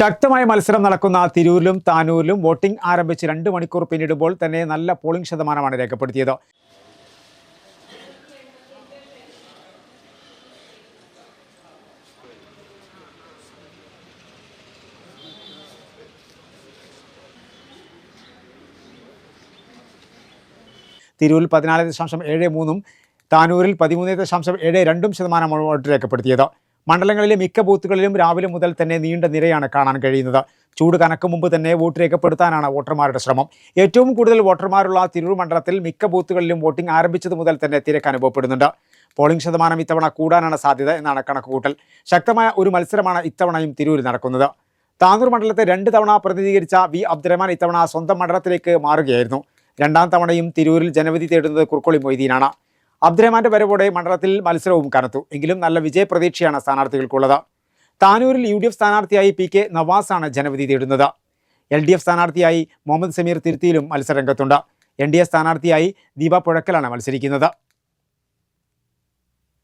ശക്തമായ മത്സരം നടക്കുന്ന തിരൂരിലും താനൂരിലും വോട്ടിംഗ് ആരംഭിച്ച് 2 മണിക്കൂർ പിന്നിടുമ്പോൾ തന്നെ നല്ല പോളിംഗ് ശതമാനമാണ് രേഖപ്പെടുത്തിയത്. തിരൂരിൽ 14.73%, താനൂരിൽ 13.72% വോട്ട് രേഖപ്പെടുത്തിയത്. മണ്ഡലങ്ങളിലെ മിക്ക ബൂത്തുകളിലും രാവിലെ മുതൽ തന്നെ നീണ്ട നിരയാണ് കാണാൻ കഴിയുന്നത്. ചൂട് കനക്കും മുമ്പ് തന്നെ വോട്ട് രേഖപ്പെടുത്താനാണ് വോട്ടർമാരുടെ ശ്രമം. ഏറ്റവും കൂടുതൽ വോട്ടർമാരുള്ള തിരൂർ മണ്ഡലത്തിൽ മിക്ക ബൂത്തുകളിലും വോട്ടിംഗ് ആരംഭിച്ചത് മുതൽ തന്നെ തിരക്ക് അനുഭവപ്പെടുന്നുണ്ട്. പോളിംഗ് ശതമാനം ഇത്തവണ കൂടാനാണ് സാധ്യത എന്നാണ് കണക്കുകൂട്ടൽ. ശക്തമായ ഒരു മത്സരമാണ് ഇത്തവണയും തിരൂരിൽ നടക്കുന്നത്. താനൂർ മണ്ഡലത്തെ 2 തവണ പ്രതിനിധീകരിച്ച വി അബ്ദുറഹ്മാൻ ഇത്തവണ സ്വന്തം മണ്ഡലത്തിലേക്ക് മാറുകയായിരുന്നു. 2ാം തവണയും തിരൂരിൽ ജനവിധി തേടുന്നത് കുർക്കോളി മൊയ്തീനാണ്. അബ്ദുറഹ്മാന്റെ വരവോടെ മണ്ഡലത്തിൽ മത്സരവും കനത്തു. എങ്കിലും നല്ല വിജയപ്രതീക്ഷയാണ് സ്ഥാനാർത്ഥികൾക്കുള്ളത്. താനൂരിൽ UDF സ്ഥാനാർത്ഥിയായി PK നവാസാണ് ജനവിധി തേടുന്നത്. LDF സ്ഥാനാർത്ഥിയായി മുഹമ്മദ് സമീർ തിരുത്തിയിലും മത്സരരംഗത്തുണ്ട്. NDA സ്ഥാനാർത്ഥിയായി ദീപ പുഴക്കലാണ് മത്സരിക്കുന്നത്.